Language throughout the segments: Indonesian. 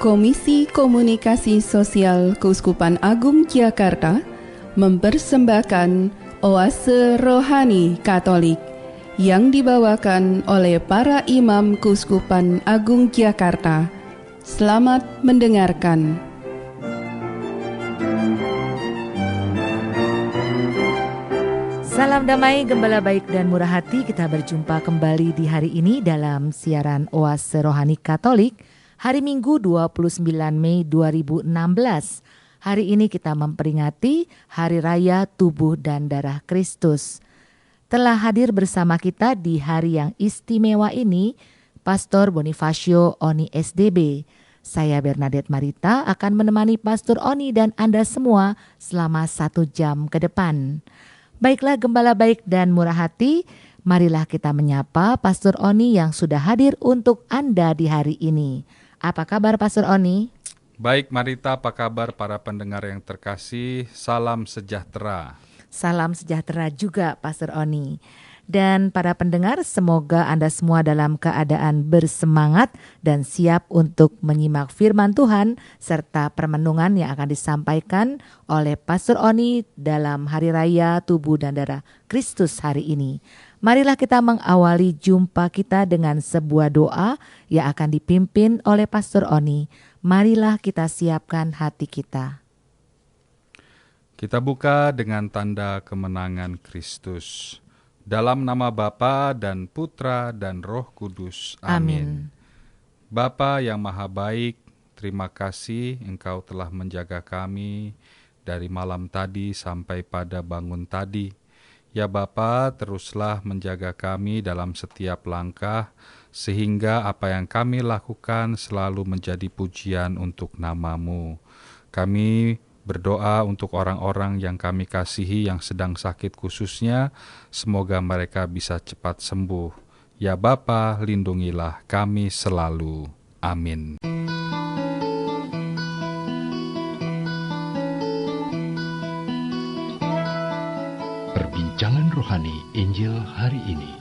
Komisi Komunikasi Sosial Keuskupan Agung Jakarta mempersembahkan Oase Rohani Katolik yang dibawakan oleh para imam Keuskupan Agung Jakarta. Selamat mendengarkan. Salam damai, gembala baik dan murah hati. Kita berjumpa kembali di hari ini dalam siaran Oase Rohani Katolik, hari Minggu 29 Mei 2016. Hari ini kita memperingati Hari Raya Tubuh dan Darah Kristus. Telah hadir bersama kita di hari yang istimewa ini, Pastor Bonifacio Oni SDB. Saya Bernadette Marita akan menemani Pastor Oni dan Anda semua selama 1 jam ke depan. Baiklah gembala baik dan murah hati, marilah kita menyapa Pastor Oni yang sudah hadir untuk Anda di hari ini. Apa kabar Pastor Oni? Baik Marita, apa kabar para pendengar yang terkasih? Salam sejahtera. Salam sejahtera juga Pastor Oni. Dan para pendengar, semoga Anda semua dalam keadaan bersemangat dan siap untuk menyimak firman Tuhan serta permenungan yang akan disampaikan oleh Pastor Oni dalam Hari Raya Tubuh dan Darah Kristus hari ini. Marilah kita mengawali jumpa kita dengan sebuah doa yang akan dipimpin oleh Pastor Oni. Marilah kita siapkan hati kita. Kita buka dengan tanda kemenangan Kristus. Dalam nama Bapa dan Putra dan Roh Kudus. Amin. Bapa yang maha baik, terima kasih Engkau telah menjaga kami dari malam tadi sampai pada bangun tadi. Ya Bapa, teruslah menjaga kami dalam setiap langkah, sehingga apa yang kami lakukan selalu menjadi pujian untuk nama-Mu. Kami berdoa untuk orang-orang yang kami kasihi yang sedang sakit khususnya, semoga mereka bisa cepat sembuh. Ya Bapa, lindungilah kami selalu. Amin. Perbincangan Rohani Injil hari ini.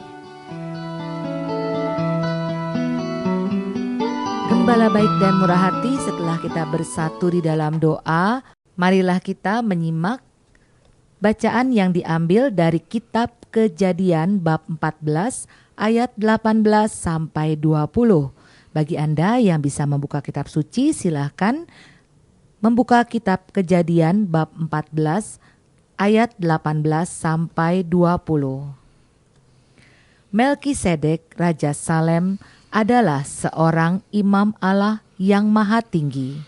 Gembala baik dan murah hati, setelah kita bersatu di dalam doa, marilah kita menyimak bacaan yang diambil dari kitab Kejadian bab 14 ayat 18 sampai 20. Bagi Anda yang bisa membuka kitab suci, silahkan membuka kitab Kejadian bab 14 ayat 18 sampai 20. Melkisedek Raja Salem adalah seorang imam Allah yang maha tinggi.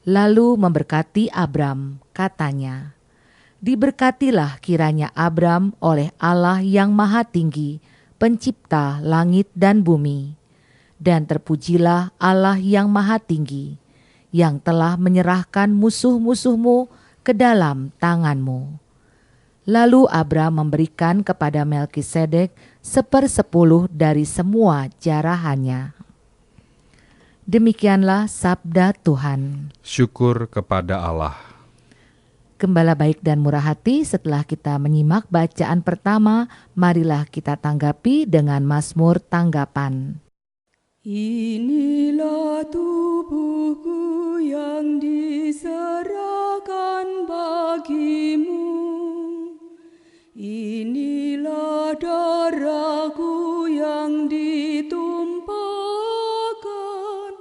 Lalu memberkati Abram, katanya, "Diberkatilah kiranya Abram oleh Allah yang maha tinggi, pencipta langit dan bumi. Dan terpujilah Allah yang maha tinggi, yang telah menyerahkan musuh-musuhmu ke dalam tanganmu." Lalu Abram memberikan kepada Melkisedek 1/10 dari semua jarahannya. Demikianlah sabda Tuhan. Syukur kepada Allah. Gembala baik dan murah hati, setelah kita menyimak bacaan pertama, marilah kita tanggapi dengan Mazmur tanggapan. Inilah tubuhku yang diserahkan bagimu. Inilah darahku yang ditumpahkan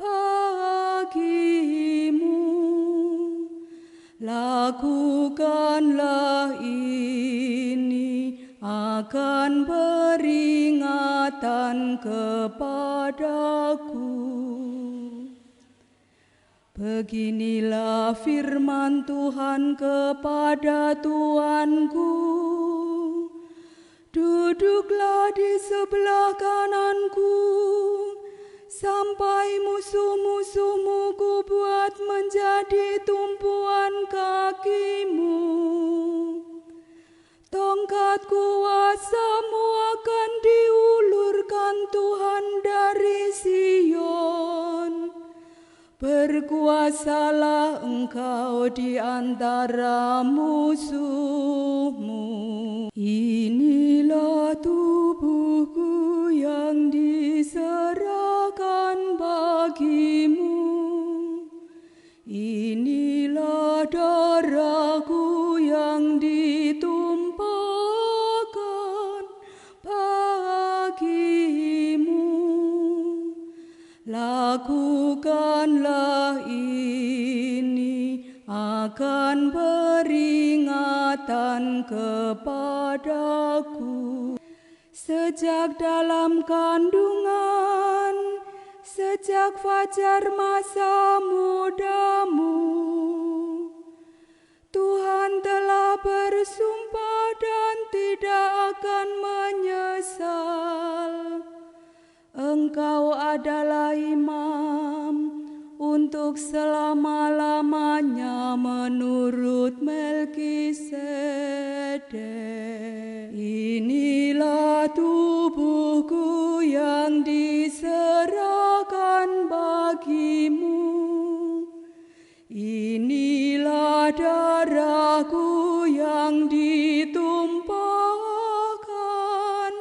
bagimu. Lakukanlah ini akan peringatan kepadaku. Beginilah firman Tuhan kepada Tuanku, duduklah di sebelah kananku, sampai musuh-musuhmu kubuat menjadi tumpuan kakimu. Tongkat kuasamu akan diulurkan Tuhan dari Sion. Berkuasalah engkau di antara musuhmu. Inilah tubuhku yang diserahkan bagi darahku yang ditumpahkan bagimu. Lakukanlah ini akan peringatan kepadaku. Sejak dalam kandungan, sejak fajar masa mudamu, Tuhan telah bersumpah dan tidak akan menyesal. Engkau adalah imam untuk selama-lamanya menurut Melkisedek. Inilah tubuhku yang diserahkan bagimu. Inilah darahku yang ditumpahkan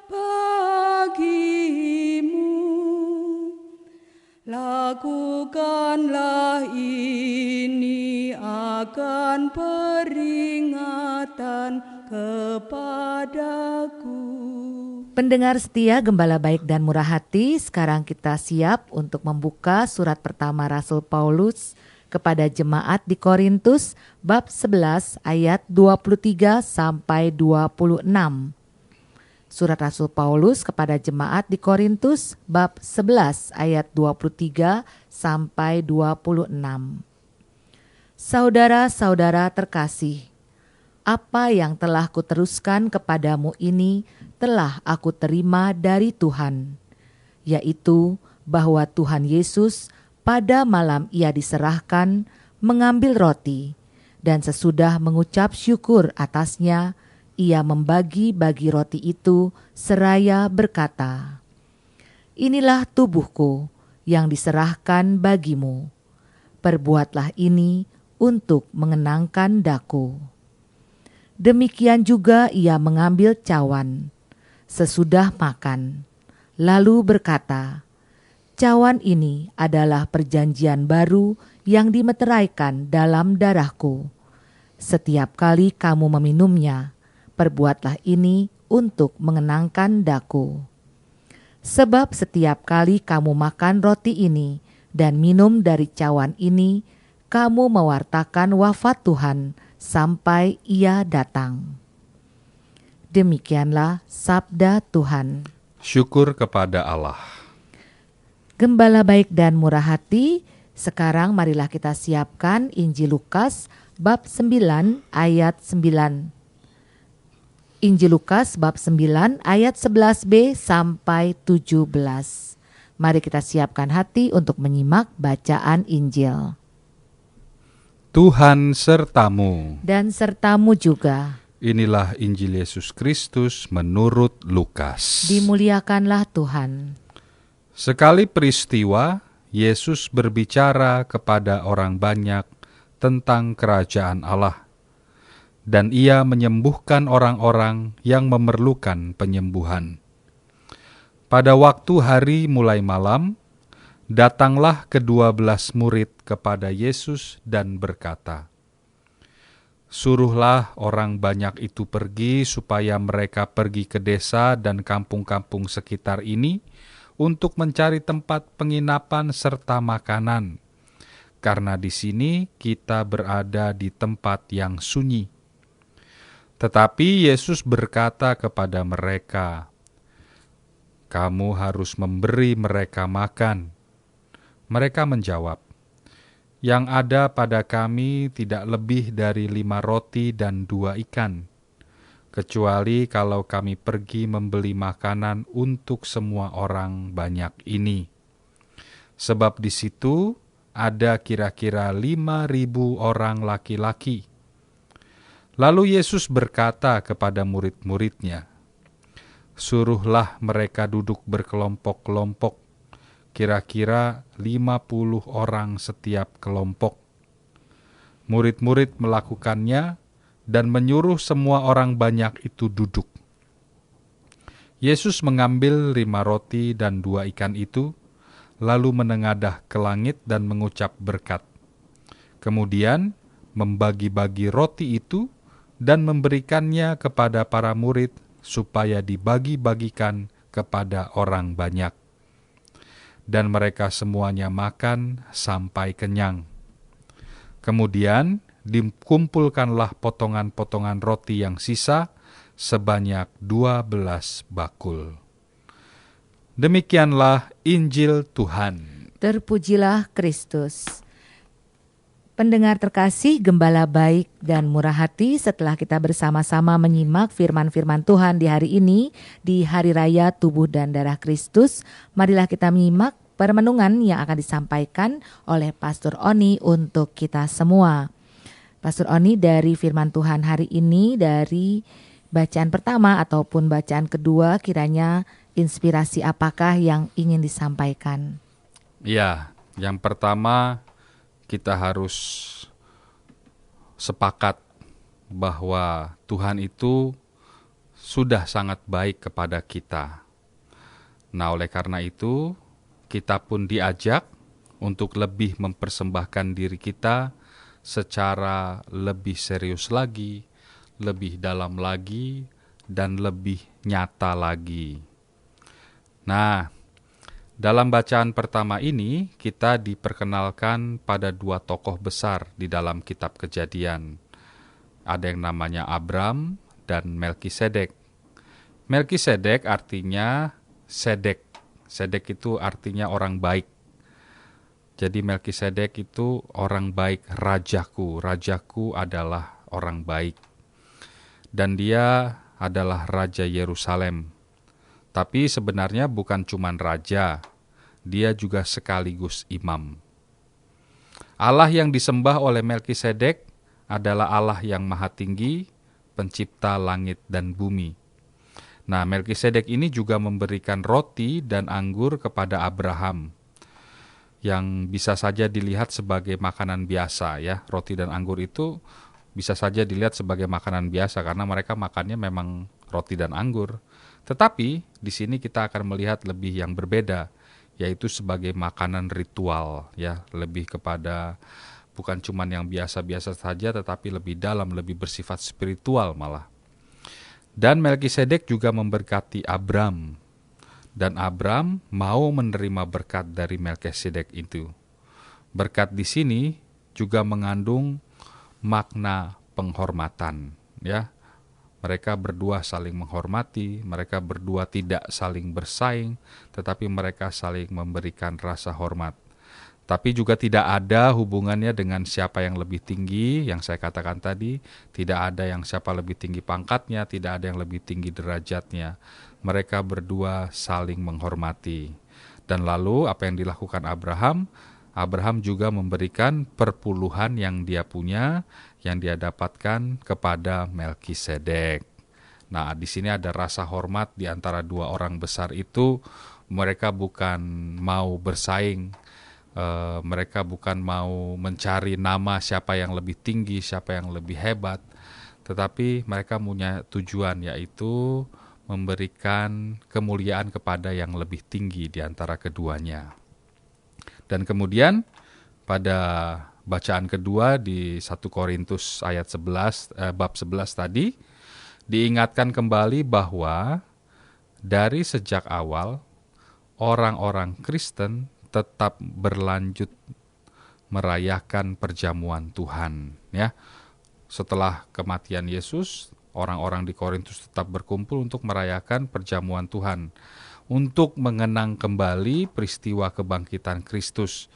bagimu. Lakukanlah ini akan peringatan kepadaku. Pendengar setia Gembala Baik dan Murah Hati, sekarang kita siap untuk membuka surat pertama Rasul Paulus kepada jemaat di Korintus bab 11 ayat 23 sampai 26. Surat Rasul Paulus kepada jemaat di Korintus bab 11 ayat 23 sampai 26. Saudara-saudara terkasih, apa yang telah kuteruskan kepadamu ini telah aku terima dari Tuhan, yaitu bahwa Tuhan Yesus pada malam ia diserahkan mengambil roti, dan sesudah mengucap syukur atasnya, ia membagi-bagi roti itu seraya berkata, "Inilah tubuhku yang diserahkan bagimu. Perbuatlah ini untuk mengenangkan daku." Demikian juga ia mengambil cawan sesudah makan, lalu berkata, "Cawan ini adalah perjanjian baru yang dimeteraikan dalam darahku. Setiap kali kamu meminumnya, perbuatlah ini untuk mengenangkan daku. Sebab setiap kali kamu makan roti ini dan minum dari cawan ini, kamu mewartakan wafat Tuhan sampai ia datang." Demikianlah sabda Tuhan. Syukur kepada Allah. Gembala Baik dan Murah Hati, sekarang marilah kita siapkan Injil Lukas bab 9 ayat 9. Injil Lukas bab 9 ayat 11b sampai 17. Mari kita siapkan hati untuk menyimak bacaan Injil. Tuhan sertamu. Dan sertamu juga. Inilah Injil Yesus Kristus menurut Lukas. Dimuliakanlah Tuhan. Sekali peristiwa, Yesus berbicara kepada orang banyak tentang kerajaan Allah, dan ia menyembuhkan orang-orang yang memerlukan penyembuhan. Pada waktu hari mulai malam, datanglah ke-12 murid kepada Yesus dan berkata, "Suruhlah orang banyak itu pergi supaya mereka pergi ke desa dan kampung-kampung sekitar ini untuk mencari tempat penginapan serta makanan, karena di sini kita berada di tempat yang sunyi." Tetapi Yesus berkata kepada mereka, "Kamu harus memberi mereka makan." Mereka menjawab, "Yang ada pada kami tidak lebih dari 5 roti dan 2 ikan, kecuali kalau kami pergi membeli makanan untuk semua orang banyak ini. Sebab di situ ada kira-kira 5.000 orang laki-laki." Lalu Yesus berkata kepada murid-muridnya, "Suruhlah mereka duduk berkelompok-kelompok, kira-kira 50 orang setiap kelompok." Murid-murid melakukannya dan menyuruh semua orang banyak itu duduk. Yesus mengambil 5 roti dan 2 ikan itu, lalu menengadah ke langit dan mengucap berkat. Kemudian membagi-bagi roti itu dan memberikannya kepada para murid supaya dibagi-bagikan kepada orang banyak. Dan mereka semuanya makan sampai kenyang. Kemudian dikumpulkanlah potongan-potongan roti yang sisa sebanyak 12 bakul. Demikianlah Injil Tuhan. Terpujilah Kristus. Pendengar terkasih, gembala baik dan murah hati, setelah kita bersama-sama menyimak firman-firman Tuhan di hari ini, di Hari Raya Tubuh dan Darah Kristus, marilah kita menyimak permenungan yang akan disampaikan oleh Pastor Oni untuk kita semua. Pastor Oni, dari firman Tuhan hari ini, dari bacaan pertama ataupun bacaan kedua, kiranya inspirasi apakah yang ingin disampaikan? Ya, yang pertama kita harus sepakat bahwa Tuhan itu sudah sangat baik kepada kita. Nah, oleh karena itu, kita pun diajak untuk lebih mempersembahkan diri kita secara lebih serius lagi, lebih dalam lagi, dan lebih nyata lagi. Nah, dalam bacaan pertama ini, kita diperkenalkan pada dua tokoh besar di dalam kitab Kejadian. Ada yang namanya Abram dan Melkisedek. Melkisedek artinya sedek. Sedek itu artinya orang baik. Jadi Melkisedek itu orang baik, rajaku. Rajaku adalah orang baik. Dan dia adalah Raja Yerusalem. Tapi sebenarnya bukan cuma raja, dia juga sekaligus imam. Allah yang disembah oleh Melkisedek adalah Allah yang maha tinggi, pencipta langit dan bumi. Nah, Melkisedek ini juga memberikan roti dan anggur kepada Abraham, yang bisa saja dilihat sebagai makanan biasa ya. Roti dan anggur itu bisa saja dilihat sebagai makanan biasa karena mereka makannya memang roti dan anggur. Tetapi di sini kita akan melihat lebih yang berbeda, yaitu sebagai makanan ritual ya, lebih kepada bukan cuman yang biasa-biasa saja tetapi lebih dalam, lebih bersifat spiritual malah. Dan Melkisedek juga memberkati Abram. Dan Abram mau menerima berkat dari Melkisedek itu. Berkat di sini juga mengandung makna penghormatan ya. Mereka berdua saling menghormati, mereka berdua tidak saling bersaing, tetapi mereka saling memberikan rasa hormat. Tapi juga tidak ada hubungannya dengan siapa yang lebih tinggi, yang saya katakan tadi, tidak ada yang siapa lebih tinggi pangkatnya, tidak ada yang lebih tinggi derajatnya. Mereka berdua saling menghormati. Dan lalu apa yang dilakukan Abraham? Abraham juga memberikan perpuluhan yang dia punya, yang dia dapatkan kepada Melkisedek. Nah, di sini ada rasa hormat di antara dua orang besar itu. Mereka bukan mau bersaing, mereka bukan mau mencari nama siapa yang lebih tinggi, siapa yang lebih hebat, tetapi mereka punya tujuan, yaitu memberikan kemuliaan kepada yang lebih tinggi di antara keduanya. Dan kemudian pada bacaan kedua di 1 Korintus ayat 11, bab 11 tadi, diingatkan kembali bahwa dari sejak awal orang-orang Kristen tetap berlanjut merayakan perjamuan Tuhan. Ya, setelah kematian Yesus, orang-orang di Korintus tetap berkumpul untuk merayakan perjamuan Tuhan, untuk mengenang kembali peristiwa kebangkitan Kristus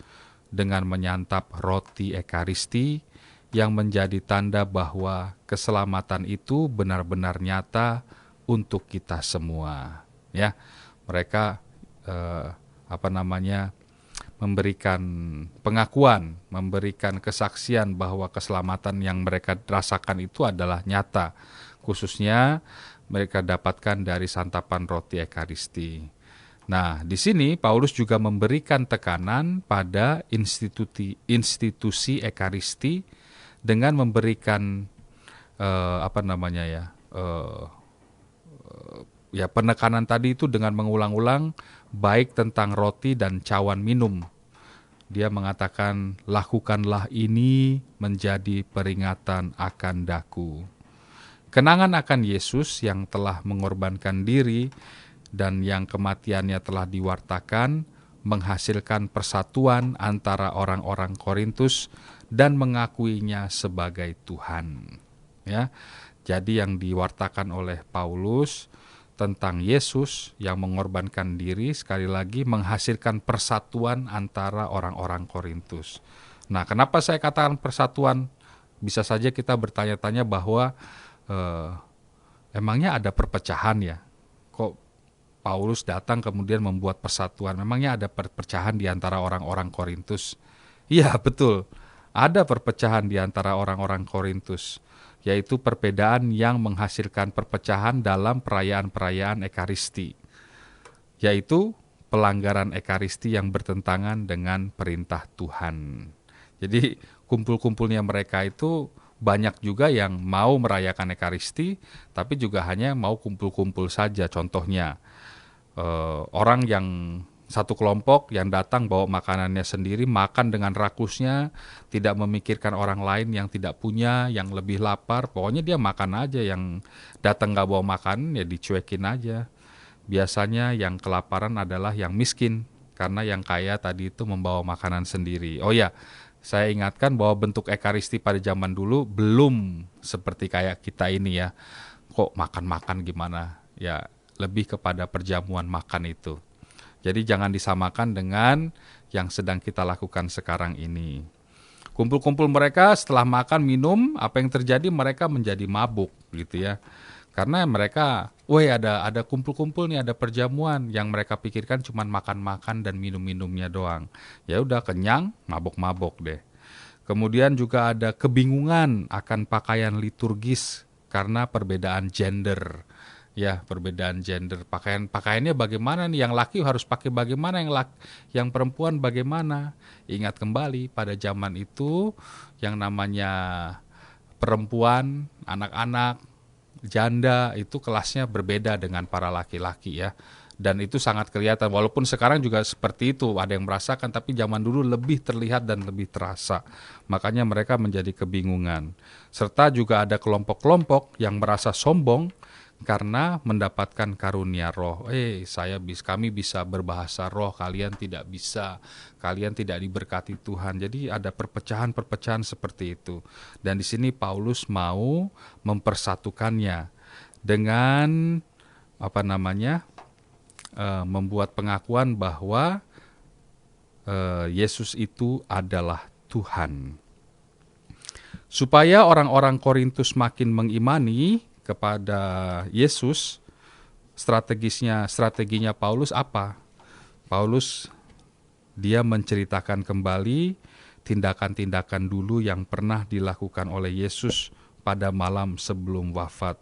dengan menyantap roti Ekaristi yang menjadi tanda bahwa keselamatan itu benar-benar nyata untuk kita semua. Ya, mereka memberikan pengakuan, memberikan kesaksian bahwa keselamatan yang mereka rasakan itu adalah nyata. Khususnya mereka dapatkan dari santapan roti Ekaristi. Nah, di sini Paulus juga memberikan tekanan pada institusi Ekaristi dengan memberikan penekanan tadi itu dengan mengulang-ulang baik tentang roti dan cawan minum. dia mengatakan, lakukanlah ini menjadi peringatan akan daku. Kenangan akan Yesus yang telah mengorbankan diri dan yang kematiannya telah diwartakan, menghasilkan persatuan antara orang-orang Korintus dan mengakuinya sebagai Tuhan. Ya, jadi yang diwartakan oleh Paulus tentang Yesus yang mengorbankan diri, sekali lagi menghasilkan persatuan antara orang-orang Korintus. Nah, kenapa saya katakan persatuan? Bisa saja kita bertanya-tanya bahwa emangnya ada perpecahan ya? Kok Paulus datang kemudian membuat persatuan? Memangnya ada perpecahan di antara orang-orang Korintus? Iya, betul. Ada perpecahan di antara orang-orang Korintus, yaitu perbedaan yang menghasilkan perpecahan dalam perayaan-perayaan Ekaristi, yaitu pelanggaran Ekaristi yang bertentangan dengan perintah Tuhan. Jadi kumpul-kumpulnya mereka itu banyak juga yang mau merayakan Ekaristi, tapi juga hanya mau kumpul-kumpul saja. Contohnya, orang yang satu kelompok yang datang bawa makanannya sendiri, makan dengan rakusnya, tidak memikirkan orang lain yang tidak punya, yang lebih lapar, pokoknya dia makan aja. Yang datang gak bawa makan ya dicuekin aja. Biasanya yang kelaparan adalah yang miskin, karena yang kaya tadi itu membawa makanan sendiri. Oh ya, saya ingatkan bahwa bentuk Ekaristi pada zaman dulu belum seperti kayak kita ini ya. Kok makan-makan gimana? Ya lebih kepada perjamuan makan itu. Jadi jangan disamakan dengan yang sedang kita lakukan sekarang ini. Kumpul-kumpul mereka setelah makan minum, apa yang terjadi? Mereka menjadi mabuk gitu ya. Karena mereka, ada kumpul-kumpul nih, ada perjamuan, yang mereka pikirkan cuma makan-makan dan minum-minumnya doang. Ya udah kenyang, mabuk-mabuk deh. Kemudian juga ada kebingungan akan pakaian liturgis karena perbedaan gender. Ya, perbedaan gender, pakaiannya bagaimana nih, yang laki harus pakai bagaimana, yang perempuan bagaimana. Ingat kembali pada zaman itu yang namanya perempuan, anak-anak, janda itu kelasnya berbeda dengan para laki-laki ya. Dan itu sangat kelihatan, walaupun sekarang juga seperti itu, ada yang merasakan, tapi zaman dulu lebih terlihat dan lebih terasa. Makanya mereka menjadi kebingungan. Serta juga ada kelompok-kelompok yang merasa sombong karena mendapatkan karunia roh. Kami bisa berbahasa roh, kalian tidak bisa, kalian tidak diberkati Tuhan. Jadi ada perpecahan-perpecahan seperti itu. Dan di sini Paulus mau mempersatukannya dengan membuat pengakuan bahwa Yesus itu adalah Tuhan. Supaya orang-orang Korintus makin mengimani kepada Yesus, strateginya Paulus apa? Paulus dia menceritakan kembali tindakan-tindakan dulu yang pernah dilakukan oleh Yesus pada malam sebelum wafat.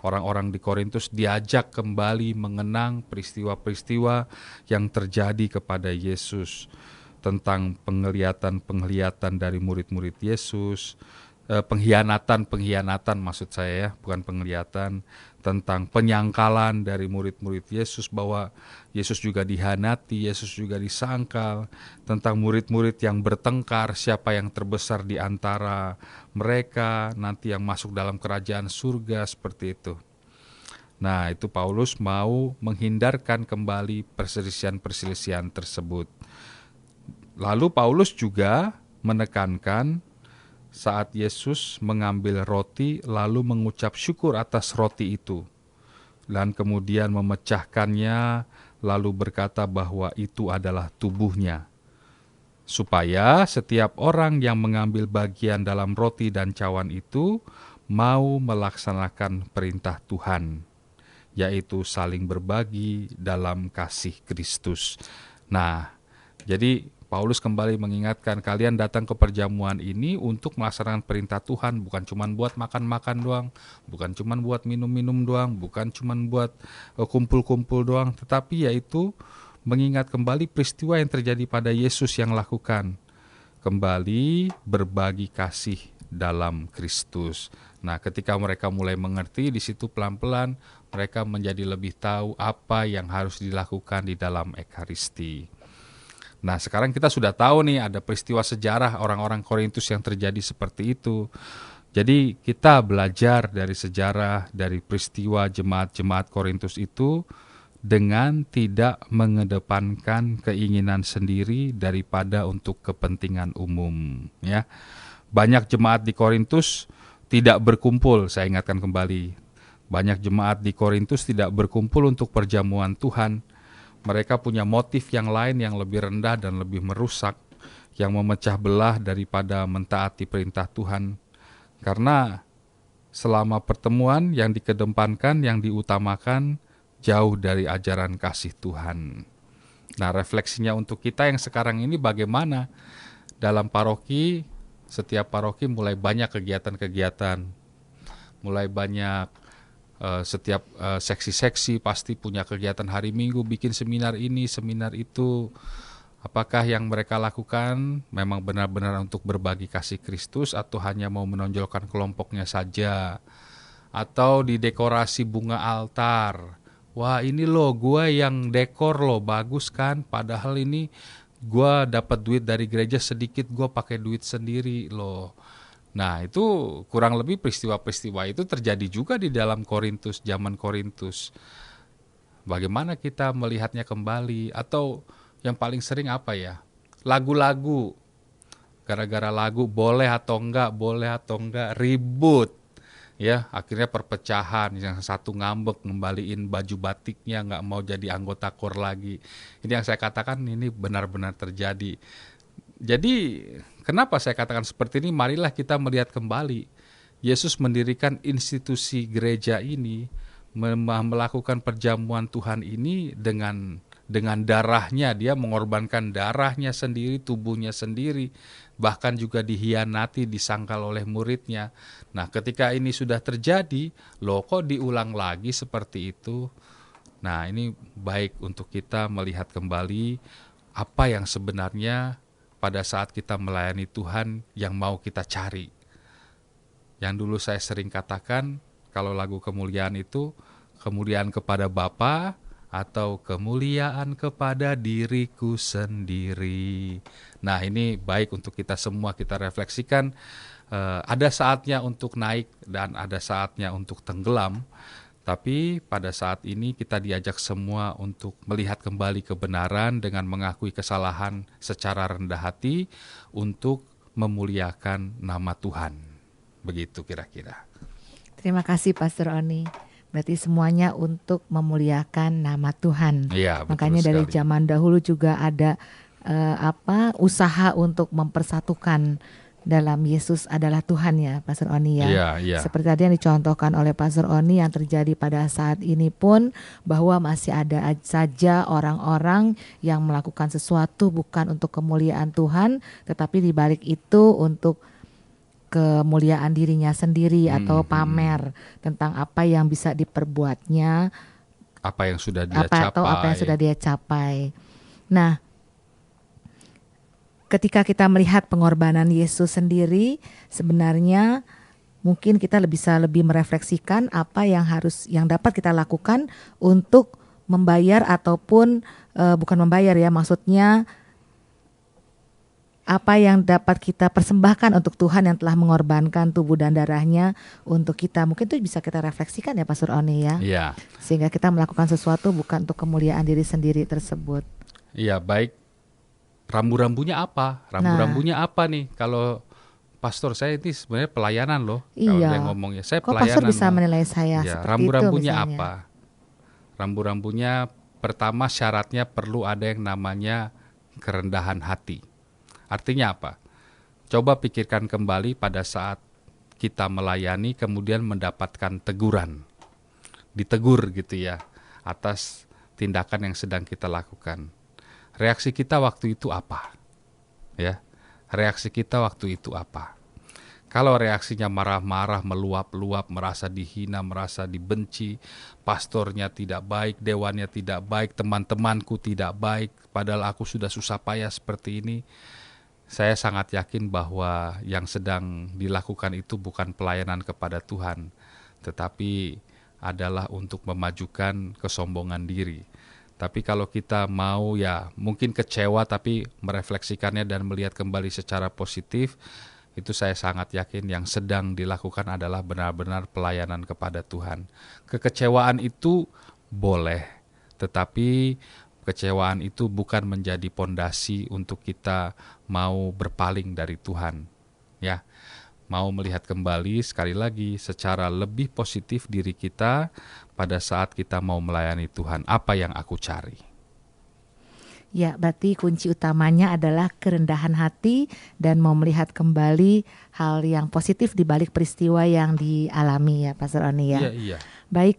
Orang-orang di Korintus diajak kembali mengenang peristiwa-peristiwa yang terjadi kepada Yesus, tentang penglihatan dari murid-murid Yesus, pengkhianatan maksud saya ya, bukan penglihatan, tentang penyangkalan dari murid-murid Yesus bahwa Yesus juga dihianati, Yesus juga disangkal, tentang murid-murid yang bertengkar siapa yang terbesar di antara mereka, nanti yang masuk dalam kerajaan surga, seperti itu. Nah, itu Paulus mau menghindarkan kembali perselisihan-perselisihan tersebut. Lalu Paulus juga menekankan saat Yesus mengambil roti lalu mengucap syukur atas roti itu, dan kemudian memecahkannya lalu berkata bahwa itu adalah tubuhnya, supaya setiap orang yang mengambil bagian dalam roti dan cawan itu mau melaksanakan perintah Tuhan, yaitu saling berbagi dalam kasih Kristus. Nah, jadi Paulus kembali mengingatkan, kalian datang ke perjamuan ini untuk melaksanakan perintah Tuhan, bukan cuma buat makan-makan doang, bukan cuma buat minum-minum doang, bukan cuma buat kumpul-kumpul doang, tetapi yaitu mengingat kembali peristiwa yang terjadi pada Yesus yang lakukan. Kembali berbagi kasih dalam Kristus. Nah, ketika mereka mulai mengerti, di situ pelan-pelan mereka menjadi lebih tahu apa yang harus dilakukan di dalam Ekaristi. Nah, sekarang kita sudah tahu nih ada peristiwa sejarah orang-orang Korintus yang terjadi seperti itu. Jadi kita belajar dari sejarah, dari peristiwa jemaat-jemaat Korintus itu dengan tidak mengedepankan keinginan sendiri daripada untuk kepentingan umum. Ya, banyak jemaat di Korintus tidak berkumpul, saya ingatkan kembali. Banyak jemaat di Korintus tidak berkumpul untuk perjamuan Tuhan. Mereka punya motif yang lain yang lebih rendah dan lebih merusak, yang memecah belah daripada mentaati perintah Tuhan. Karena selama pertemuan yang dikedepankan, yang diutamakan jauh dari ajaran kasih Tuhan. Nah, refleksinya untuk kita yang sekarang ini bagaimana? Dalam paroki, setiap paroki mulai banyak kegiatan-kegiatan, mulai banyak setiap seksi-seksi pasti punya kegiatan hari Minggu, bikin seminar ini, seminar itu. Apakah yang mereka lakukan memang benar-benar untuk berbagi kasih Kristus atau hanya mau menonjolkan kelompoknya saja? Atau di dekorasi bunga altar, wah ini loh gue yang dekor loh, bagus kan, padahal ini gue dapat duit dari gereja sedikit, gue pakai duit sendiri loh. Nah, itu kurang lebih peristiwa-peristiwa itu terjadi juga di dalam Korintus, zaman Korintus. Bagaimana kita melihatnya kembali? Atau yang paling sering apa ya? Lagu-lagu. Gara-gara lagu boleh atau enggak, ribut. Ya, akhirnya perpecahan, yang satu ngambek ngembaliin baju batiknya, nggak mau jadi anggota KOR lagi. Ini yang saya katakan ini benar-benar terjadi. Jadi kenapa saya katakan seperti ini? Marilah kita melihat kembali. Yesus mendirikan institusi gereja ini, melakukan perjamuan Tuhan ini dengan darahnya. Dia mengorbankan darahnya sendiri, tubuhnya sendiri, bahkan juga dihianati, disangkal oleh muridnya. Nah, ketika ini sudah terjadi, loh kok diulang lagi seperti itu? Nah, ini baik untuk kita melihat kembali apa yang sebenarnya pada saat kita melayani Tuhan yang mau kita cari. Yang dulu saya sering katakan, kalau lagu kemuliaan itu, kemuliaan kepada Bapa atau kemuliaan kepada diriku sendiri. Nah, ini baik untuk kita semua kita refleksikan. Ada saatnya untuk naik dan ada saatnya untuk tenggelam. Tapi pada saat ini kita diajak semua untuk melihat kembali kebenaran dengan mengakui kesalahan secara rendah hati untuk memuliakan nama Tuhan. Begitu kira-kira. Terima kasih Pastor Oni. Berarti semuanya untuk memuliakan nama Tuhan. Ya, makanya dari zaman dahulu juga ada usaha untuk mempersatukan dalam Yesus adalah Tuhan ya, Pastor Oni ya. Iya. Seperti tadi yang dicontohkan oleh Pastor Oni yang terjadi pada saat ini pun, bahwa masih ada saja orang-orang yang melakukan sesuatu bukan untuk kemuliaan Tuhan, tetapi di balik itu untuk kemuliaan dirinya sendiri atau pamer tentang apa yang bisa diperbuatnya, apa yang sudah dia capai. Nah, ketika kita melihat pengorbanan Yesus sendiri, sebenarnya mungkin kita bisa lebih merefleksikan apa yang dapat kita lakukan untuk membayar ataupun bukan membayar ya, maksudnya apa yang dapat kita persembahkan untuk Tuhan yang telah mengorbankan tubuh dan darahnya untuk kita. Mungkin itu bisa kita refleksikan ya Pastor Oni ya. Iya. Sehingga kita melakukan sesuatu bukan untuk kemuliaan diri sendiri tersebut. Iya, baik. Rambu-rambunya apa? Rambu-rambunya apa nih? Kalau pastor saya ini sebenarnya pelayanan loh. Kalau dia ngomongnya, saya pelayanan. Kok pastor bisa menilai saya ya, seperti rambu-rambunya itu apa? Rambu-rambunya pertama syaratnya perlu ada yang namanya kerendahan hati. Artinya apa? Coba pikirkan kembali pada saat kita melayani kemudian mendapatkan teguran. Ditegur gitu ya atas tindakan yang sedang kita lakukan. Reaksi kita waktu itu apa? Ya. Reaksi kita waktu itu apa? Kalau reaksinya marah-marah, meluap-luap, merasa dihina, merasa dibenci, pastornya tidak baik, dewannya tidak baik, teman-temanku tidak baik, padahal aku sudah susah payah seperti ini, saya sangat yakin bahwa yang sedang dilakukan itu bukan pelayanan kepada Tuhan, tetapi adalah untuk memajukan kesombongan diri. Tapi kalau kita mau ya mungkin kecewa tapi merefleksikannya dan melihat kembali secara positif, itu saya sangat yakin yang sedang dilakukan adalah benar-benar pelayanan kepada Tuhan. Kekecewaan itu boleh, tetapi kekecewaan itu bukan menjadi pondasi untuk kita mau berpaling dari Tuhan. Ya, mau melihat kembali sekali lagi secara lebih positif diri kita pada saat kita mau melayani Tuhan. Apa yang aku cari? Ya, berarti kunci utamanya adalah kerendahan hati dan mau melihat kembali hal yang positif di balik peristiwa yang dialami ya, Pastor Oni ya. Iya. Baik,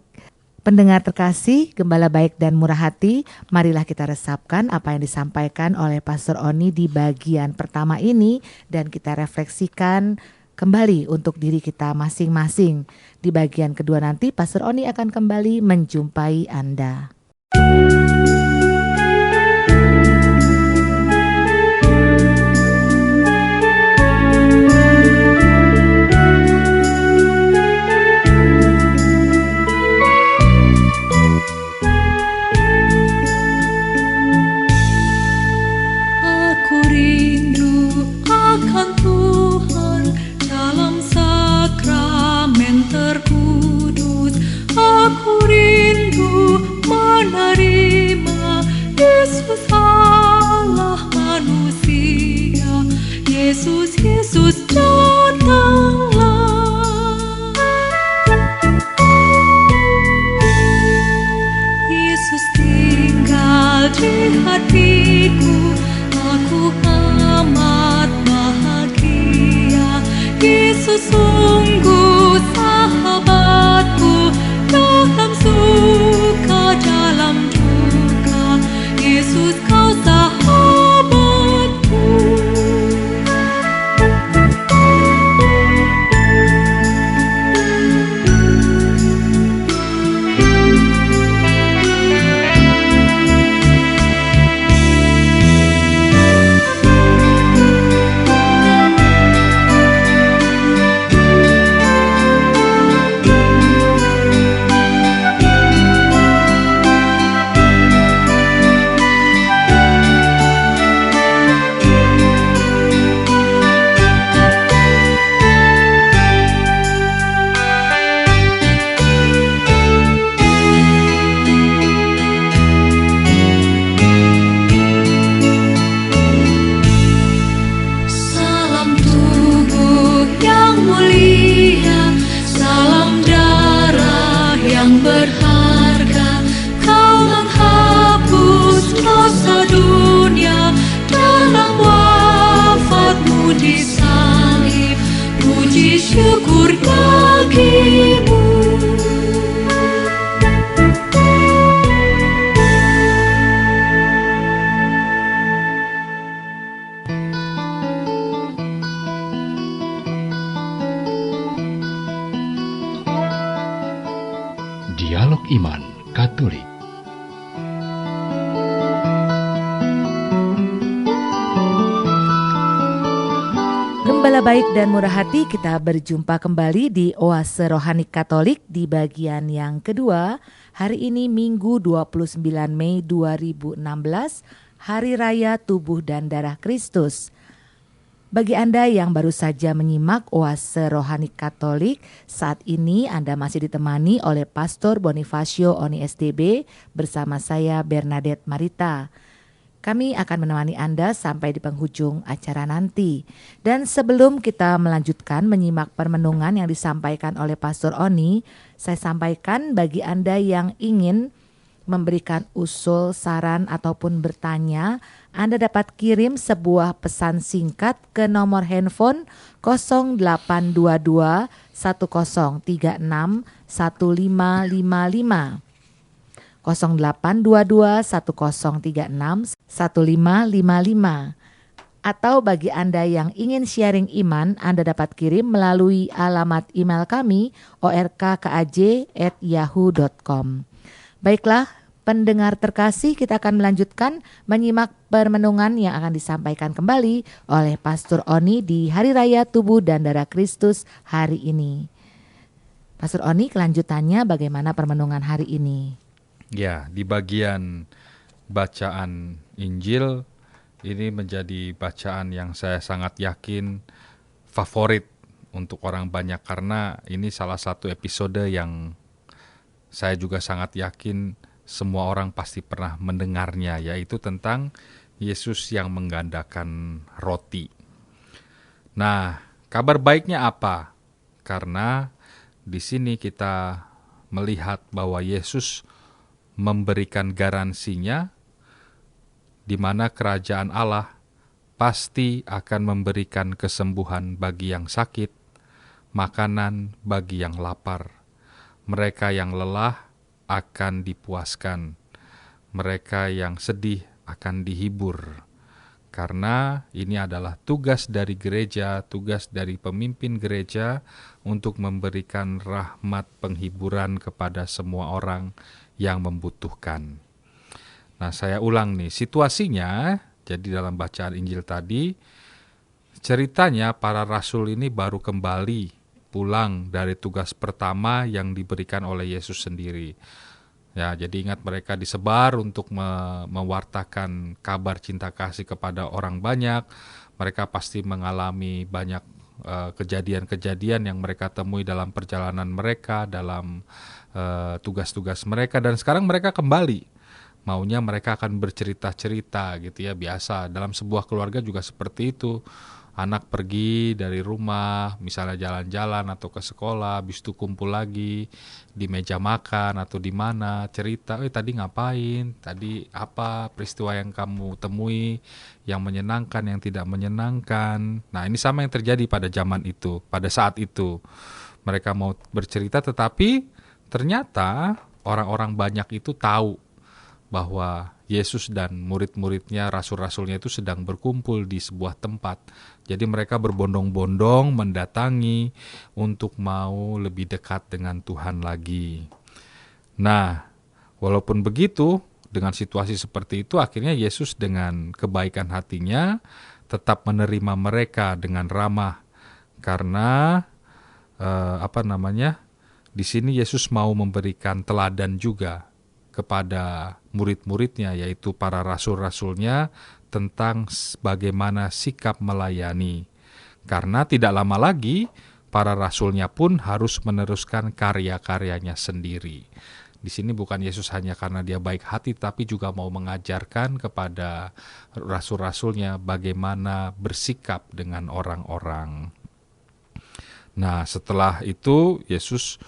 pendengar terkasih, Gembala baik dan murah hati, marilah kita resapkan apa yang disampaikan oleh Pastor Oni di bagian pertama ini dan kita refleksikan kembali untuk diri kita masing-masing. Di bagian kedua nanti Pastor Oni akan kembali menjumpai Anda. Aku rindu akan Tuhan dalam sakramen terkudus. Aku rindu menerima Yesus Allah manusia. Yesus, Yesus datanglah. Yesus tinggal di hatiku. Aku amat bahagia. Yesus sungguh sahabatku, dalam suka dalam duka. Yesus kau sahabatku. Salam tubuh yang mulia, salam darah yang berharga. Kau menghapus dosa dunia dalam wafatmu di salib. Puji syukur bagimu. Dialog Iman Katolik. Gembala baik dan murah hati, kita berjumpa kembali di Oase Rohani Katolik di bagian yang kedua. Hari ini Minggu 29 Mei 2016, Hari Raya Tubuh dan Darah Kristus. Bagi Anda yang baru saja menyimak Oase Rohani Katolik, saat ini Anda masih ditemani oleh Pastor Bonifacio Oni SDB bersama saya Bernadette Marita. Kami akan menemani Anda sampai di penghujung acara nanti. Dan sebelum kita melanjutkan menyimak permenungan yang disampaikan oleh Pastor Oni, saya sampaikan bagi Anda yang ingin memberikan usul, saran, ataupun bertanya, Anda dapat kirim sebuah pesan singkat ke nomor handphone 0822 1036 1555. 0822 1036 1555. Atau bagi Anda yang ingin sharing iman, Anda dapat kirim melalui alamat email kami orkkaj@yahoo.com. Baiklah, pendengar terkasih, kita akan melanjutkan menyimak permenungan yang akan disampaikan kembali oleh Pastor Oni di Hari Raya Tubuh dan Darah Kristus hari ini. Pastor Oni, kelanjutannya bagaimana permenungan hari ini? Ya, di bagian bacaan Injil ini menjadi bacaan yang saya sangat yakin favorit untuk orang banyak, karena ini salah satu episode yang saya juga sangat yakin semua orang pasti pernah mendengarnya, yaitu tentang Yesus yang menggandakan roti. Nah, kabar baiknya apa? Karena di sini kita melihat bahwa Yesus memberikan garansinya di mana kerajaan Allah pasti akan memberikan kesembuhan bagi yang sakit, makanan bagi yang lapar. Mereka yang lelah akan dipuaskan, mereka yang sedih akan dihibur. Karena ini adalah tugas dari gereja, tugas dari pemimpin gereja untuk memberikan rahmat penghiburan kepada semua orang yang membutuhkan. Nah, saya ulang nih situasinya. Jadi dalam bacaan Injil tadi, ceritanya para rasul ini baru kembali pulang dari tugas pertama yang diberikan oleh Yesus sendiri. Ya, jadi ingat mereka disebar untuk mewartakan kabar cinta kasih kepada orang banyak. Mereka pasti mengalami banyak kejadian-kejadian yang mereka temui dalam perjalanan mereka, dalam tugas-tugas mereka, dan sekarang mereka kembali. Maunya mereka akan bercerita-cerita gitu ya, biasa. Dalam sebuah keluarga juga seperti itu. Anak pergi dari rumah, misalnya jalan-jalan atau ke sekolah, habis itu kumpul lagi di meja makan atau di mana, cerita, tadi ngapain, tadi apa peristiwa yang kamu temui, yang menyenangkan, yang tidak menyenangkan. Nah, ini sama yang terjadi pada zaman itu, pada saat itu. Mereka mau bercerita, tetapi ternyata orang-orang banyak itu tahu bahwa Yesus dan murid-muridnya, rasul-rasulnya itu sedang berkumpul di sebuah tempat. Jadi mereka berbondong-bondong mendatangi untuk mau lebih dekat dengan Tuhan lagi. Nah, walaupun begitu, dengan situasi seperti itu, akhirnya Yesus dengan kebaikan hatinya tetap menerima mereka dengan ramah. Karena di sini Yesus mau memberikan teladan juga kepada murid-muridnya, yaitu para rasul-rasulnya, tentang bagaimana sikap melayani. Karena tidak lama lagi, para rasulnya pun harus meneruskan karya-karyanya sendiri. Di sini bukan Yesus hanya karena dia baik hati, tapi juga mau mengajarkan kepada rasul-rasulnya bagaimana bersikap dengan orang-orang. Nah, setelah itu Yesus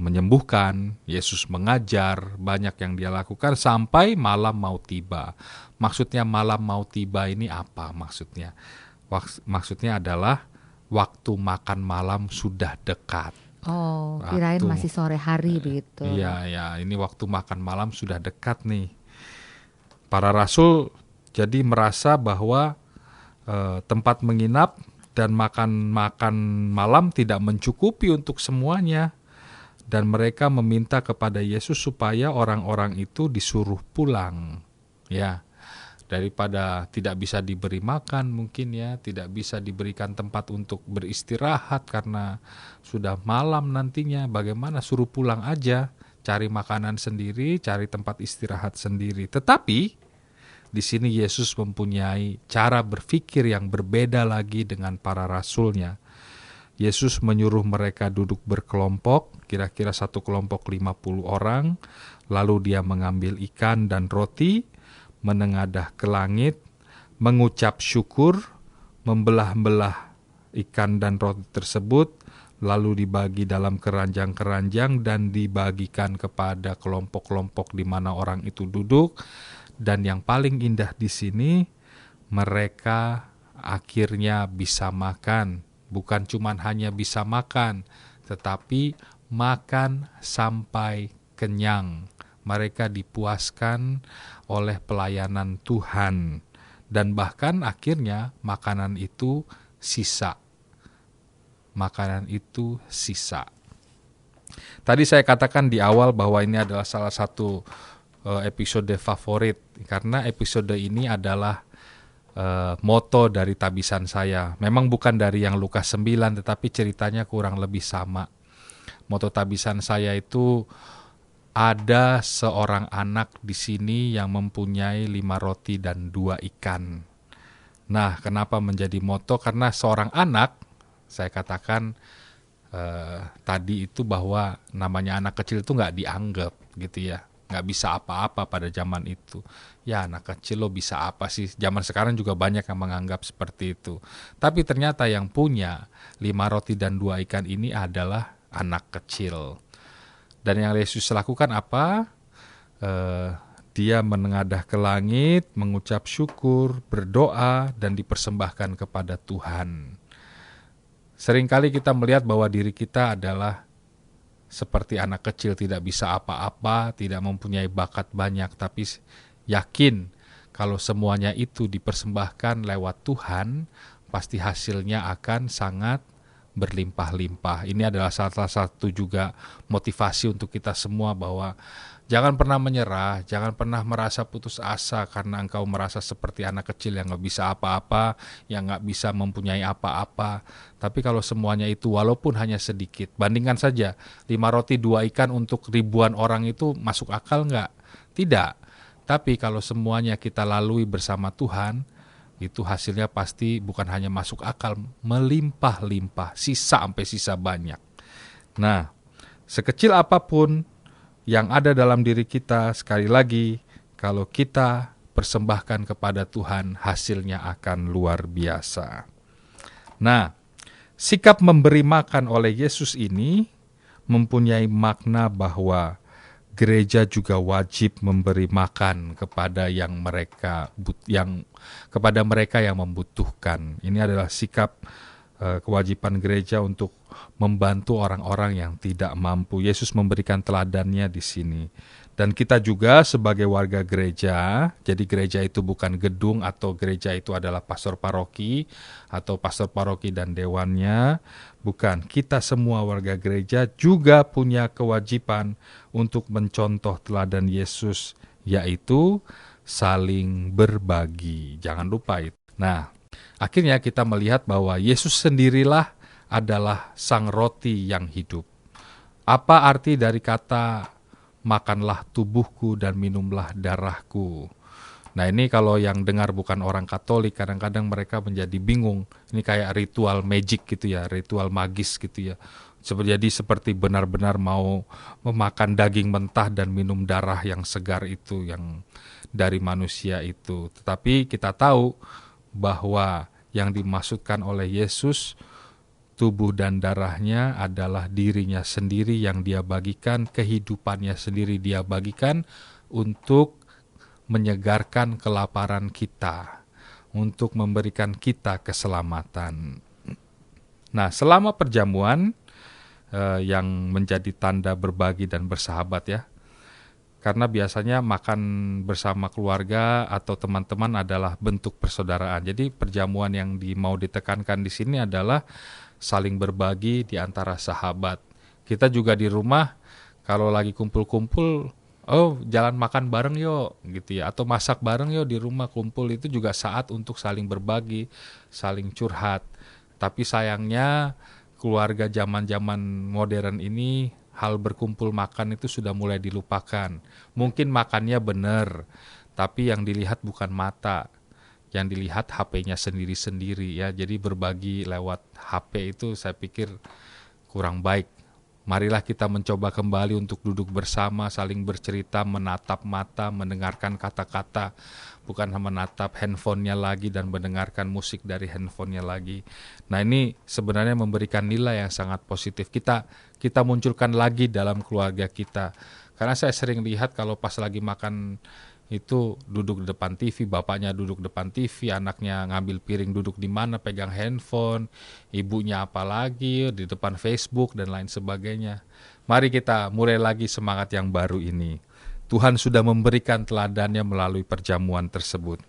menyembuhkan, Yesus mengajar, banyak yang dia lakukan sampai malam mau tiba. Maksudnya malam mau tiba ini apa maksudnya? Maksudnya adalah waktu makan malam sudah dekat. Oh, kirain masih sore hari begitu. Iya, ini waktu makan malam sudah dekat nih. Para rasul jadi merasa bahwa tempat menginap dan makan malam tidak mencukupi untuk semuanya. Dan mereka meminta kepada Yesus supaya orang-orang itu disuruh pulang. Ya, daripada tidak bisa diberi makan mungkin ya, tidak bisa diberikan tempat untuk beristirahat karena sudah malam nantinya, bagaimana suruh pulang aja, cari makanan sendiri, cari tempat istirahat sendiri. Tetapi di sini Yesus mempunyai cara berpikir yang berbeda lagi dengan para rasulnya. Yesus menyuruh mereka duduk berkelompok, kira-kira satu kelompok 50 orang, lalu dia mengambil ikan dan roti, menengadah ke langit, mengucap syukur, membelah-belah ikan dan roti tersebut, lalu dibagi dalam keranjang-keranjang dan dibagikan kepada kelompok-kelompok di mana orang itu duduk. Dan yang paling indah di sini, mereka akhirnya bisa makan. Bukan cuma hanya bisa makan, tetapi makan sampai kenyang. Mereka dipuaskan oleh pelayanan Tuhan. Dan bahkan akhirnya makanan itu sisa. Makanan itu sisa. Tadi saya katakan di awal bahwa ini adalah salah satu episode favorit. Karena episode ini adalah moto dari tabisan saya. Memang bukan dari yang Lukas 9, tetapi ceritanya kurang lebih sama. Moto tabisan saya itu ada seorang anak di sini yang mempunyai 5 roti dan 2 ikan. Nah, kenapa menjadi moto? Karena seorang anak, saya katakan tadi itu bahwa namanya anak kecil itu nggak dianggap gitu ya. Nggak bisa apa-apa pada zaman itu. Ya anak kecil lo bisa apa sih? Zaman sekarang juga banyak yang menganggap seperti itu. Tapi ternyata yang punya 5 roti dan 2 ikan ini adalah anak kecil. Dan yang Yesus lakukan apa? Dia menengadah ke langit, mengucap syukur, berdoa, dan dipersembahkan kepada Tuhan. Seringkali kita melihat bahwa diri kita adalah seperti anak kecil, tidak bisa apa-apa, tidak mempunyai bakat banyak, tapi yakin kalau semuanya itu dipersembahkan lewat Tuhan, pasti hasilnya akan sangat berlimpah-limpah. Ini adalah salah satu juga motivasi untuk kita semua bahwa jangan pernah menyerah, jangan pernah merasa putus asa karena engkau merasa seperti anak kecil yang gak bisa apa-apa, yang gak bisa mempunyai apa-apa. Tapi kalau semuanya itu walaupun hanya sedikit, bandingkan saja 5 roti 2 ikan untuk ribuan orang itu masuk akal gak? Tidak. Tapi kalau semuanya kita lalui bersama Tuhan, itu hasilnya pasti bukan hanya masuk akal, melimpah-limpah, sisa sampai sisa banyak. Nah, sekecil apapun yang ada dalam diri kita, sekali lagi, kalau kita persembahkan kepada Tuhan, hasilnya akan luar biasa. Nah, sikap memberi makan oleh Yesus ini mempunyai makna bahwa gereja juga wajib memberi makan kepada kepada mereka yang membutuhkan. Ini adalah sikap kewajiban gereja untuk membantu orang-orang yang tidak mampu. Yesus memberikan teladannya di sini. Dan kita juga sebagai warga gereja, jadi gereja itu bukan gedung atau gereja itu adalah pastor paroki atau pastor paroki dan dewannya. Bukan, kita semua warga gereja juga punya kewajiban untuk mencontoh teladan Yesus, yaitu saling berbagi. Jangan lupa itu. Nah, akhirnya kita melihat bahwa Yesus sendirilah adalah sang roti yang hidup. Apa arti dari kata makanlah tubuhku dan minumlah darahku? Nah, ini kalau yang dengar bukan orang Katolik, kadang-kadang mereka menjadi bingung. Ini kayak ritual magic gitu ya, ritual magis gitu ya. Jadi seperti benar-benar mau memakan daging mentah dan minum darah yang segar itu, yang dari manusia itu. Tetapi kita tahu bahwa yang dimaksudkan oleh Yesus, tubuh dan darahnya adalah dirinya sendiri yang dia bagikan, kehidupannya sendiri dia bagikan untuk menyegarkan kelaparan kita, untuk memberikan kita keselamatan. Nah, selama perjamuan yang menjadi tanda berbagi dan bersahabat ya, karena biasanya makan bersama keluarga atau teman-teman adalah bentuk persaudaraan. Jadi perjamuan yang mau ditekankan di sini adalah saling berbagi di antara sahabat. Kita juga di rumah kalau lagi kumpul-kumpul, jalan makan bareng yuk gitu ya, atau masak bareng yuk di rumah, kumpul itu juga saat untuk saling berbagi, saling curhat. Tapi sayangnya keluarga zaman-zaman modern ini hal berkumpul makan itu sudah mulai dilupakan. Mungkin makannya benar, tapi yang dilihat bukan mata, yang dilihat HP-nya sendiri-sendiri ya. Jadi berbagi lewat HP itu saya pikir kurang baik. Marilah kita mencoba kembali untuk duduk bersama, saling bercerita, menatap mata, mendengarkan kata-kata, bukan menatap handphonenya lagi dan mendengarkan musik dari handphonenya lagi. Nah, ini sebenarnya memberikan nilai yang sangat positif. Kita munculkan lagi dalam keluarga kita. Karena saya sering lihat kalau pas lagi makan itu duduk di depan TV, bapaknya duduk depan TV, anaknya ngambil piring duduk di mana, pegang handphone, ibunya apalagi di depan Facebook dan lain sebagainya. Mari kita mulai lagi semangat yang baru ini. Tuhan sudah memberikan teladannya melalui perjamuan tersebut.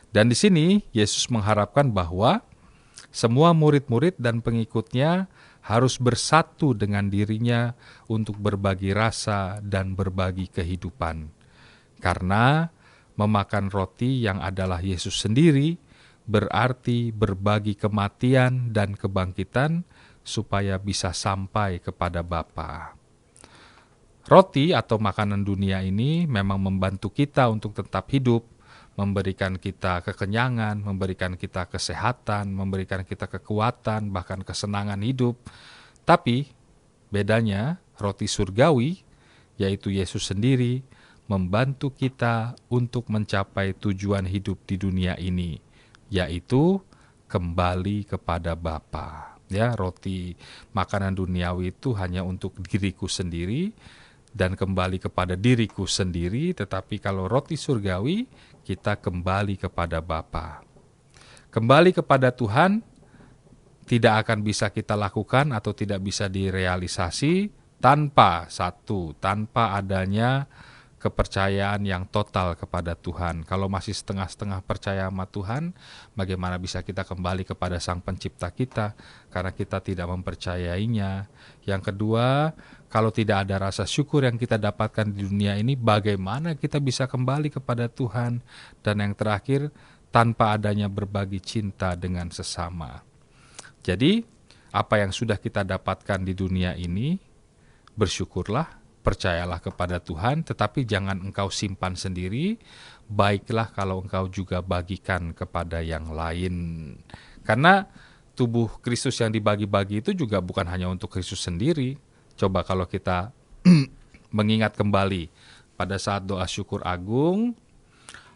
Dan di sini Yesus mengharapkan bahwa semua murid-murid dan pengikutnya harus bersatu dengan dirinya untuk berbagi rasa dan berbagi kehidupan. Karena memakan roti yang adalah Yesus sendiri berarti berbagi kematian dan kebangkitan supaya bisa sampai kepada Bapa. Roti atau makanan dunia ini memang membantu kita untuk tetap hidup, memberikan kita kekenyangan, memberikan kita kesehatan, memberikan kita kekuatan, bahkan kesenangan hidup. Tapi bedanya roti surgawi, yaitu Yesus sendiri, membantu kita untuk mencapai tujuan hidup di dunia ini, yaitu kembali kepada Bapa. Ya, roti makanan duniawi itu hanya untuk diriku sendiri dan kembali kepada diriku sendiri, tetapi kalau roti surgawi, kita kembali kepada Bapa. Kembali kepada Tuhan tidak akan bisa kita lakukan atau tidak bisa direalisasi tanpa adanya kepercayaan yang total kepada Tuhan. Kalau masih setengah-setengah percaya sama Tuhan, bagaimana bisa kita kembali kepada Sang Pencipta kita? Karena kita tidak mempercayainya. Yang kedua, kalau tidak ada rasa syukur yang kita dapatkan di dunia ini, bagaimana kita bisa kembali kepada Tuhan? Dan yang terakhir, tanpa adanya berbagi cinta dengan sesama. Jadi, apa yang sudah kita dapatkan di dunia ini, bersyukurlah, percayalah kepada Tuhan, tetapi jangan engkau simpan sendiri, baiklah kalau engkau juga bagikan kepada yang lain. Karena tubuh Kristus yang dibagi-bagi itu juga bukan hanya untuk Kristus sendiri. Coba kalau kita mengingat kembali pada saat doa syukur agung,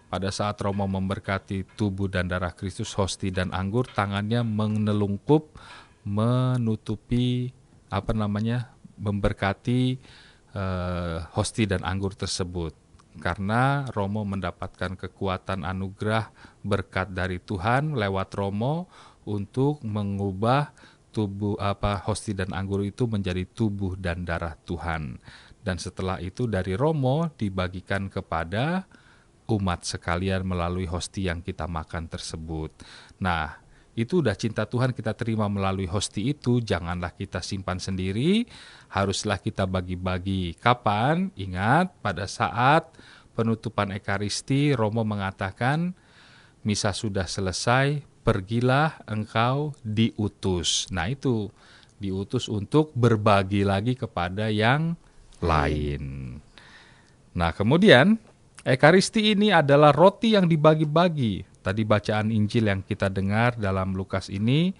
pada saat Romo memberkati tubuh dan darah Kristus, hosti dan anggur, tangannya menelungkup, menutupi, memberkati hosti dan anggur tersebut. Karena Romo mendapatkan kekuatan anugerah berkat dari Tuhan lewat Romo untuk mengubah tubuh hosti dan anggur itu menjadi tubuh dan darah Tuhan. Dan setelah itu dari Romo dibagikan kepada umat sekalian melalui hosti yang kita makan tersebut. Nah, itu udah cinta Tuhan kita terima melalui hosti itu, janganlah kita simpan sendiri, haruslah kita bagi-bagi. Kapan? Ingat, pada saat penutupan Ekaristi, Romo mengatakan, misa sudah selesai, pergilah engkau diutus. Nah itu, diutus untuk berbagi lagi kepada yang lain. Nah kemudian, Ekaristi ini adalah roti yang dibagi-bagi. Tadi bacaan Injil yang kita dengar dalam Lukas ini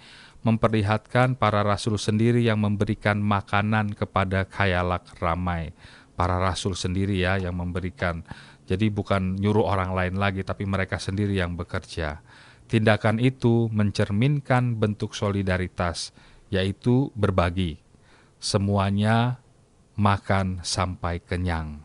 memperlihatkan para rasul sendiri yang memberikan makanan kepada khayalak ramai. Para rasul sendiri ya yang memberikan. Jadi bukan nyuruh orang lain lagi, tapi mereka sendiri yang bekerja. Tindakan itu mencerminkan bentuk solidaritas, yaitu berbagi. Semuanya makan sampai kenyang.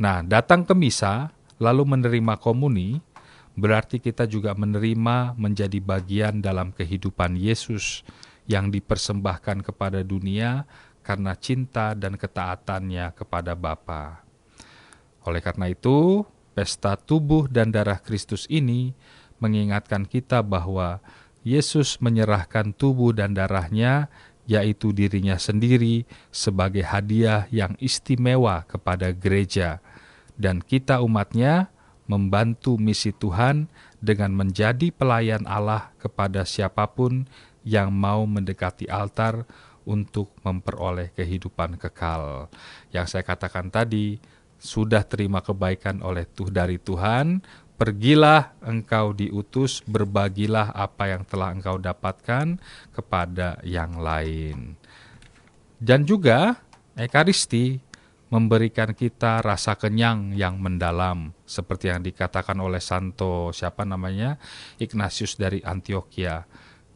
Nah, datang ke misa, lalu menerima komuni, berarti kita juga menerima menjadi bagian dalam kehidupan Yesus yang dipersembahkan kepada dunia karena cinta dan ketaatannya kepada Bapa. Oleh karena itu, pesta tubuh dan darah Kristus ini mengingatkan kita bahwa Yesus menyerahkan tubuh dan darahnya, yaitu dirinya sendiri, sebagai hadiah yang istimewa kepada gereja. Dan kita umatnya membantu misi Tuhan dengan menjadi pelayan Allah kepada siapapun yang mau mendekati altar untuk memperoleh kehidupan kekal. Yang saya katakan tadi, sudah terima kebaikan dari Tuhan, pergilah engkau diutus, berbagilah apa yang telah engkau dapatkan kepada yang lain. Dan juga Ekaristi memberikan kita rasa kenyang yang mendalam, seperti yang dikatakan oleh Santo Ignatius dari Antioquia.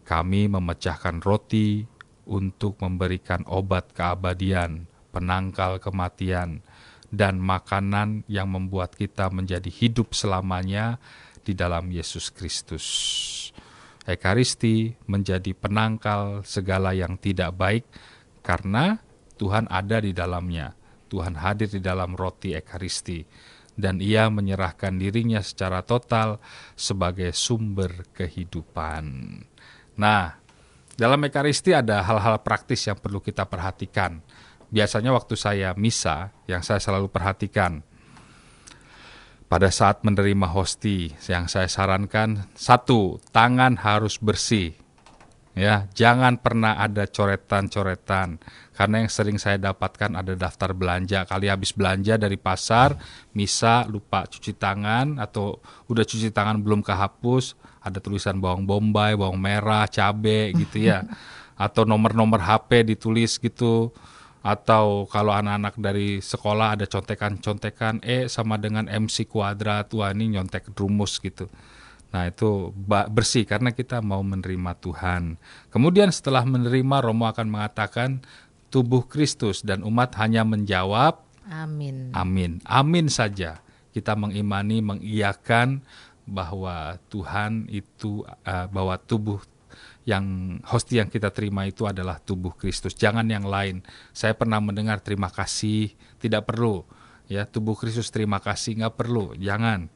Kami memecahkan roti untuk memberikan obat keabadian, penangkal kematian, dan makanan yang membuat kita menjadi hidup selamanya di dalam Yesus Kristus. Ekaristi menjadi penangkal segala yang tidak baik karena Tuhan ada di dalamnya. Tuhan hadir di dalam roti Ekaristi, dan ia menyerahkan dirinya secara total sebagai sumber kehidupan. Nah, dalam Ekaristi ada hal-hal praktis yang perlu kita perhatikan. Biasanya waktu saya misa, yang saya selalu perhatikan, pada saat menerima hosti, yang saya sarankan, 1, tangan harus bersih. Ya, jangan pernah ada coretan-coretan. Karena yang sering saya dapatkan ada daftar belanja. Kali habis belanja dari pasar, misa, lupa cuci tangan, atau udah cuci tangan belum kehapus, ada tulisan bawang bombay, bawang merah, cabe gitu ya. Atau nomor-nomor HP ditulis gitu. Atau kalau anak-anak dari sekolah ada contekan-contekan E sama dengan MC kuadrat, wah ini nyontek rumus gitu. Nah itu bersih karena kita mau menerima Tuhan. Kemudian setelah menerima, Romo akan mengatakan tubuh Kristus, dan umat hanya menjawab Amin. amin. Amin saja. Kita mengimani, mengiyakan bahwa Tuhan itu, bahwa tubuh yang hosti yang kita terima itu adalah tubuh Kristus, jangan yang lain. Saya pernah mendengar terima kasih, tidak perlu. Ya, tubuh Kristus terima kasih, nggak perlu, jangan.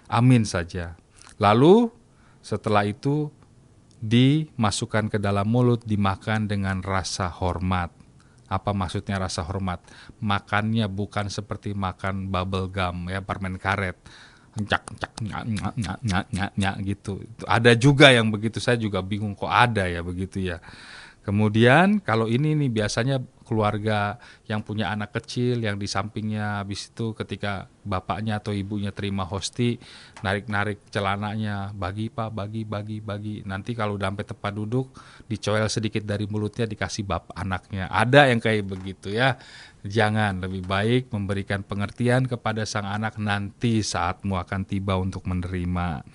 Amin saja. Lalu setelah itu dimasukkan ke dalam mulut, dimakan dengan rasa hormat. Apa maksudnya rasa hormat? Makannya bukan seperti makan bubble gum, ya, permen karet. Nyak gitu. Ada juga yang begitu, saya juga bingung kok ada ya begitu ya. Kemudian kalau ini nih biasanya keluarga yang punya anak kecil, yang di sampingnya habis itu ketika bapaknya atau ibunya terima hosti, narik-narik celananya, bagi Pak, bagi. Nanti kalau udah sampai tempat duduk, dicoel sedikit dari mulutnya, dikasih bapak anaknya. Ada yang kayak begitu ya. Jangan, lebih baik memberikan pengertian kepada sang anak nanti saatmu akan tiba untuk menerima.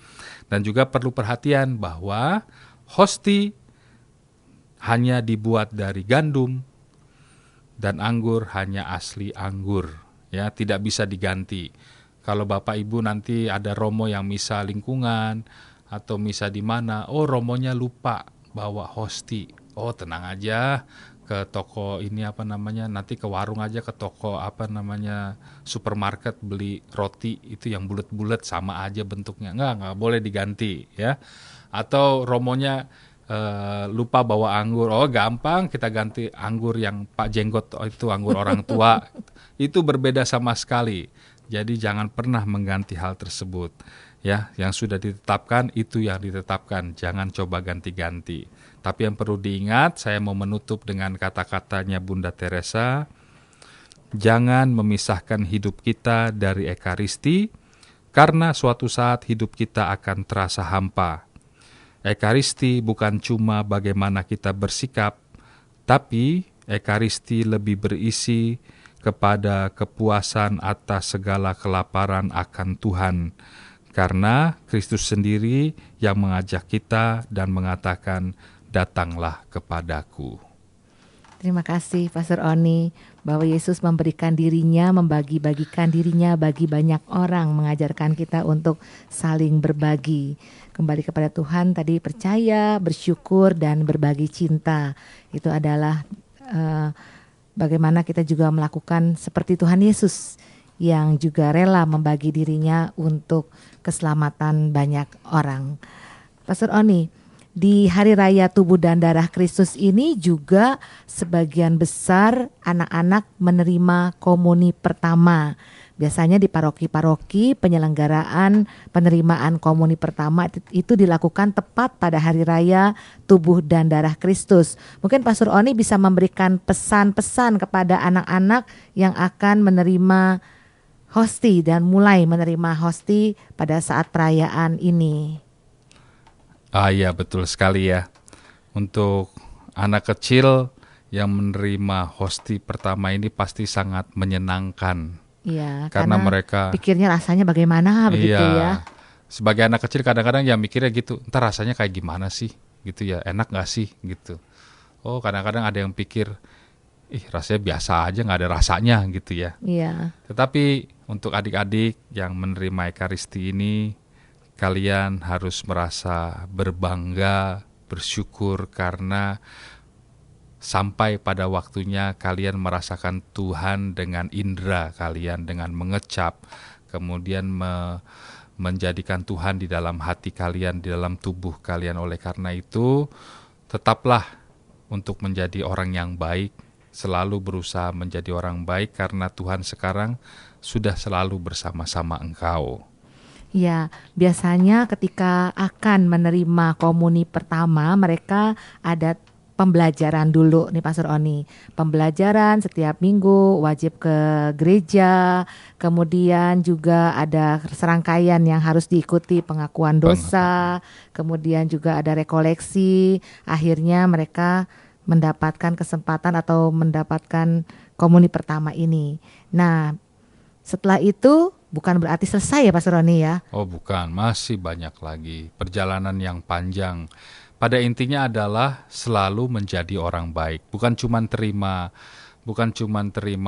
Dan juga perlu perhatian bahwa hosti hanya dibuat dari gandum dan anggur hanya asli anggur, ya, tidak bisa diganti. Kalau Bapak Ibu nanti ada romo yang misa lingkungan atau misa di mana, oh romonya lupa bawa hosti. Oh tenang aja, ke toko ini nanti ke warung aja, ke toko supermarket beli roti itu yang bulat-bulat sama aja bentuknya, nggak boleh diganti ya. Atau romonya lupa bawa anggur, oh gampang kita ganti anggur yang Pak Jenggot, itu anggur orang tua. Itu berbeda sama sekali. Jadi jangan pernah mengganti hal tersebut ya. Yang sudah ditetapkan itu yang ditetapkan, jangan coba ganti-ganti. Tapi yang perlu diingat, saya mau menutup dengan kata-katanya Bunda Teresa, jangan memisahkan hidup kita dari Ekaristi, karena suatu saat hidup kita akan terasa hampa. Ekaristi bukan cuma bagaimana kita bersikap, tapi Ekaristi lebih berisi kepada kepuasan atas segala kelaparan akan Tuhan, karena Kristus sendiri yang mengajak kita dan mengatakan, datanglah kepadaku. Terima kasih Pastor Oni, bahwa Yesus memberikan dirinya, membagi-bagikan dirinya bagi banyak orang, mengajarkan kita untuk saling berbagi. Kembali kepada Tuhan tadi, percaya, bersyukur, dan berbagi cinta. Itu adalah bagaimana kita juga melakukan seperti Tuhan Yesus yang juga rela membagi dirinya untuk keselamatan banyak orang. Pastor Oni, di Hari Raya Tubuh dan Darah Kristus ini juga sebagian besar anak-anak menerima komuni pertama. Biasanya di paroki-paroki penyelenggaraan penerimaan komuni pertama itu dilakukan tepat pada Hari Raya Tubuh dan Darah Kristus. Mungkin Pastor Oni bisa memberikan pesan-pesan kepada anak-anak yang akan menerima hosti dan mulai menerima hosti pada saat perayaan ini. Iya betul sekali ya. Untuk anak kecil yang menerima hosti pertama ini pasti sangat menyenangkan. Iya, karena mereka pikirnya rasanya bagaimana begitu ya. Sebagai anak kecil kadang-kadang ya mikirnya gitu, entar rasanya kayak gimana sih gitu ya, enak gak sih gitu. Oh kadang-kadang ada yang pikir, rasanya biasa aja, gak ada rasanya gitu ya. Iya. Tetapi untuk adik-adik yang menerima Ekaristi ini, kalian harus merasa berbangga, bersyukur karena sampai pada waktunya kalian merasakan Tuhan dengan indera kalian, dengan mengecap, kemudian menjadikan Tuhan di dalam hati kalian, di dalam tubuh kalian. Oleh karena itu, tetaplah untuk menjadi orang yang baik, selalu berusaha menjadi orang baik karena Tuhan sekarang sudah selalu bersama-sama engkau. Ya, biasanya ketika akan menerima komuni pertama, mereka ada pembelajaran dulu nih Pastor Oni. Pembelajaran setiap minggu, wajib ke gereja, kemudian juga ada serangkaian yang harus diikuti, pengakuan dosa, kemudian juga ada rekoleksi. Akhirnya mereka mendapatkan kesempatan atau mendapatkan komuni pertama ini. Nah, setelah itu bukan berarti selesai ya Pastor Roni ya? Oh bukan, masih banyak lagi perjalanan yang panjang. Pada intinya adalah selalu menjadi orang baik, bukan cuman terima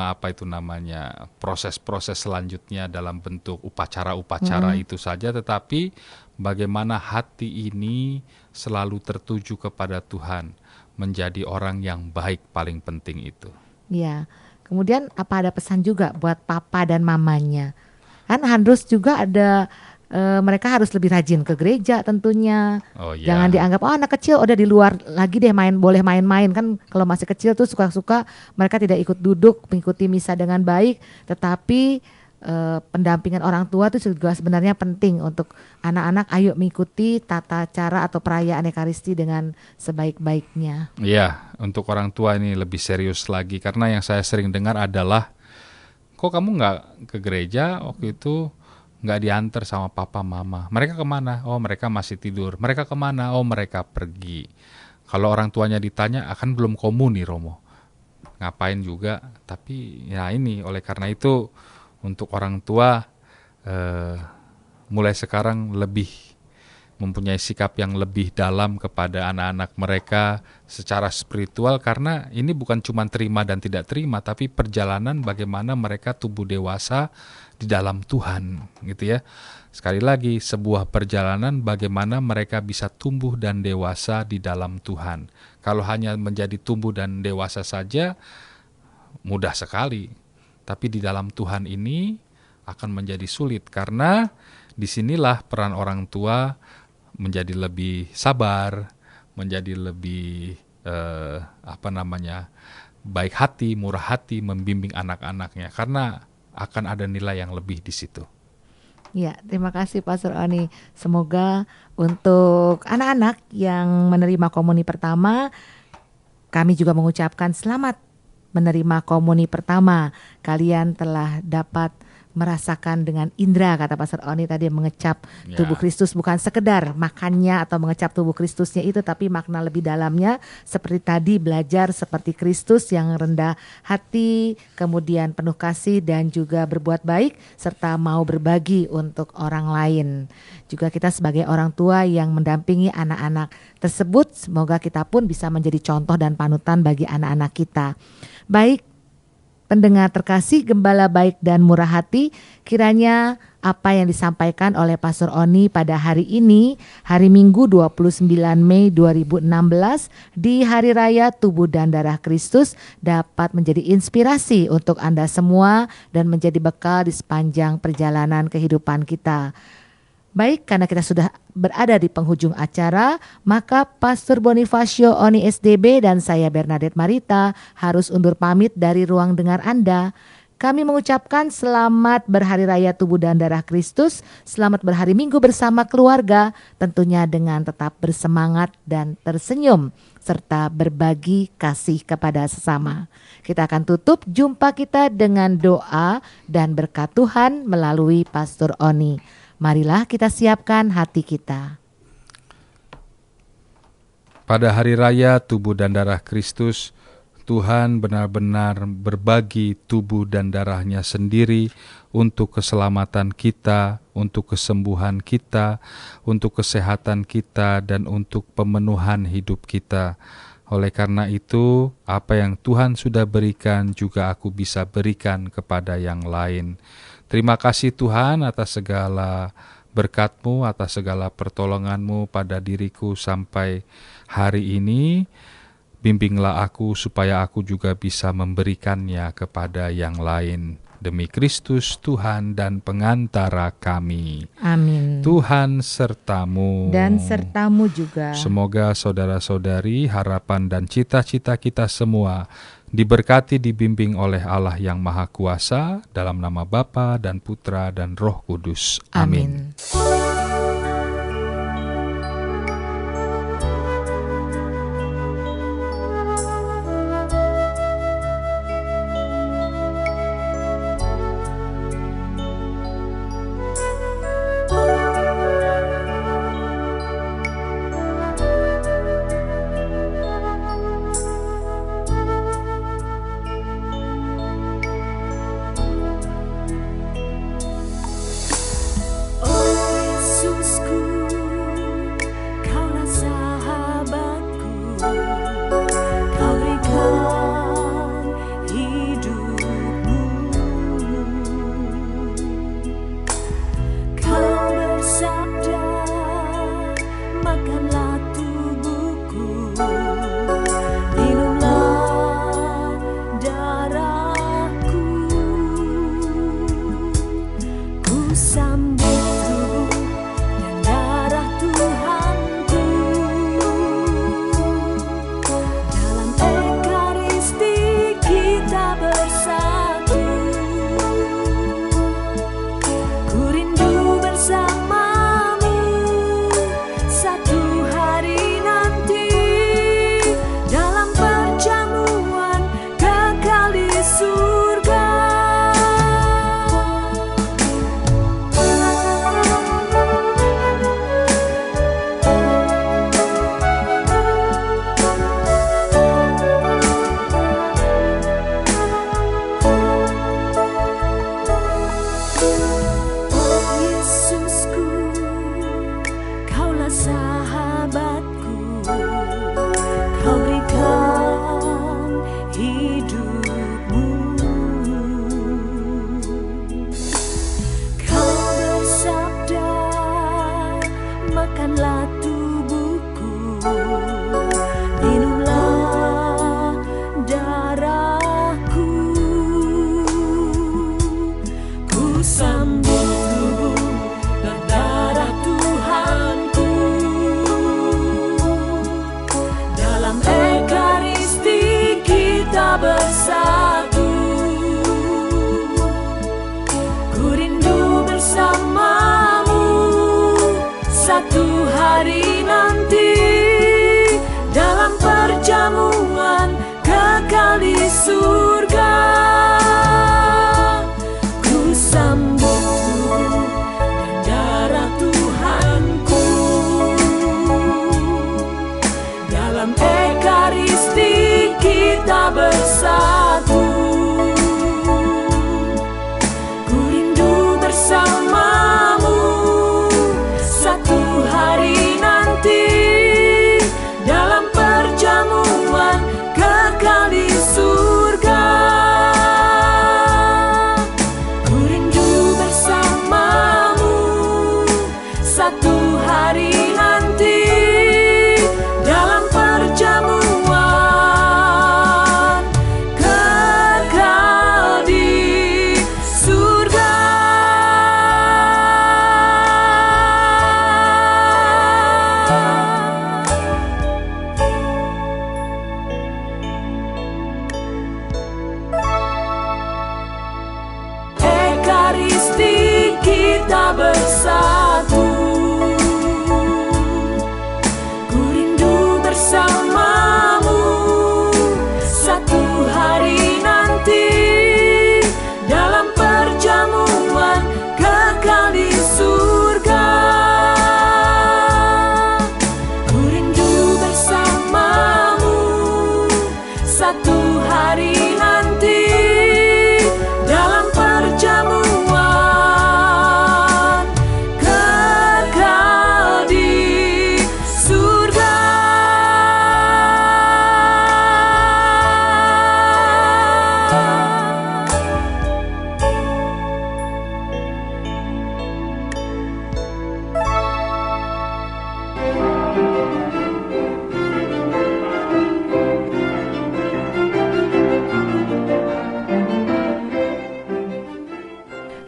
apa itu namanya proses-proses selanjutnya dalam bentuk upacara-upacara itu saja, tetapi bagaimana hati ini selalu tertuju kepada Tuhan, menjadi orang yang baik paling penting itu. Ya, kemudian apa ada pesan juga buat papa dan mamanya? Kan harus juga ada mereka harus lebih rajin ke gereja tentunya. Jangan dianggap anak kecil udah di luar lagi deh boleh main-main kan. Kalau masih kecil tuh suka-suka mereka tidak ikut duduk mengikuti misa dengan baik. Tetapi pendampingan orang tua itu juga sebenarnya penting untuk anak-anak. Ayo mengikuti tata cara atau perayaan Ekaristi dengan sebaik-baiknya. Iya, untuk orang tua ini lebih serius lagi karena yang saya sering dengar adalah, kok kamu nggak ke gereja waktu itu? Nggak diantar sama papa mama. Mereka kemana? Oh mereka masih tidur. Mereka kemana? Oh mereka pergi. Kalau orang tuanya ditanya, akan belum komuni Romo. Ngapain juga? Tapi ya ini, oleh karena itu untuk orang tua mulai sekarang lebih mempunyai sikap yang lebih dalam kepada anak-anak mereka secara spiritual, karena ini bukan cuma terima dan tidak terima, tapi perjalanan bagaimana mereka tumbuh dewasa di dalam Tuhan, gitu ya. Sekali lagi, sebuah perjalanan bagaimana mereka bisa tumbuh dan dewasa di dalam Tuhan. Kalau hanya menjadi tumbuh dan dewasa saja, mudah sekali. Tapi di dalam Tuhan ini akan menjadi sulit, karena disinilah peran orang tua menjadi lebih sabar, menjadi lebih baik hati, murah hati, membimbing anak-anaknya, karena akan ada nilai yang lebih di situ. Ya, terima kasih Pastor Oni. Semoga untuk anak-anak yang menerima komuni pertama, kami juga mengucapkan selamat menerima komuni pertama. Kalian telah dapat merasakan dengan indera, kata Pastor Oni tadi, mengecap tubuh Kristus, bukan sekedar makannya atau mengecap tubuh Kristusnya itu, tapi makna lebih dalamnya seperti tadi, belajar seperti Kristus yang rendah hati, kemudian penuh kasih dan juga berbuat baik, serta mau berbagi untuk orang lain. Juga kita sebagai orang tua yang mendampingi anak-anak tersebut, semoga kita pun bisa menjadi contoh dan panutan bagi anak-anak kita. Baik, pendengar terkasih, gembala baik dan murah hati, kiranya apa yang disampaikan oleh Pastor Oni pada hari ini, hari Minggu 29 Mei 2016, di Hari Raya Tubuh dan Darah Kristus, dapat menjadi inspirasi untuk Anda semua dan menjadi bekal di sepanjang perjalanan kehidupan kita. Baik, karena kita sudah berada di penghujung acara, maka Pastor Bonifacio Oni SDB dan saya Bernadette Marita harus undur pamit dari ruang dengar Anda. Kami mengucapkan selamat berhari raya Tubuh dan Darah Kristus, selamat berhari Minggu bersama keluarga, tentunya dengan tetap bersemangat dan tersenyum, serta berbagi kasih kepada sesama. Kita akan tutup jumpa kita dengan doa dan berkat Tuhan melalui Pastor Oni. Marilah kita siapkan hati kita. Pada hari raya Tubuh dan Darah Kristus, Tuhan benar-benar berbagi tubuh dan darahnya sendiri untuk keselamatan kita, untuk kesembuhan kita, untuk kesehatan kita, dan untuk pemenuhan hidup kita. Oleh karena itu, apa yang Tuhan sudah berikan juga aku bisa berikan kepada yang lain. Terima kasih Tuhan atas segala berkat-Mu, atas segala pertolongan-Mu pada diriku sampai hari ini. Bimbinglah aku supaya aku juga bisa memberikannya kepada yang lain. Demi Kristus Tuhan dan pengantara kami. Amin. Tuhan sertamu. Dan sertamu juga. Semoga saudara-saudari, harapan dan cita-cita kita semua diberkati, dibimbing oleh Allah yang Maha Kuasa, dalam nama Bapa dan Putra dan Roh Kudus. Amin.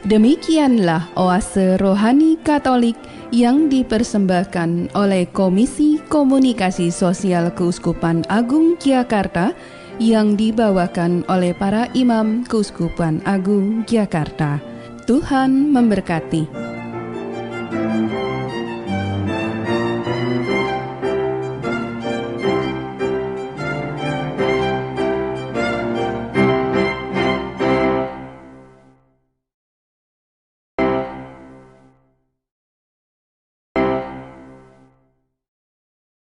Demikianlah oase rohani Katolik yang dipersembahkan oleh Komisi Komunikasi Sosial Keuskupan Agung Jakarta yang dibawakan oleh para imam Keuskupan Agung Jakarta. Tuhan memberkati.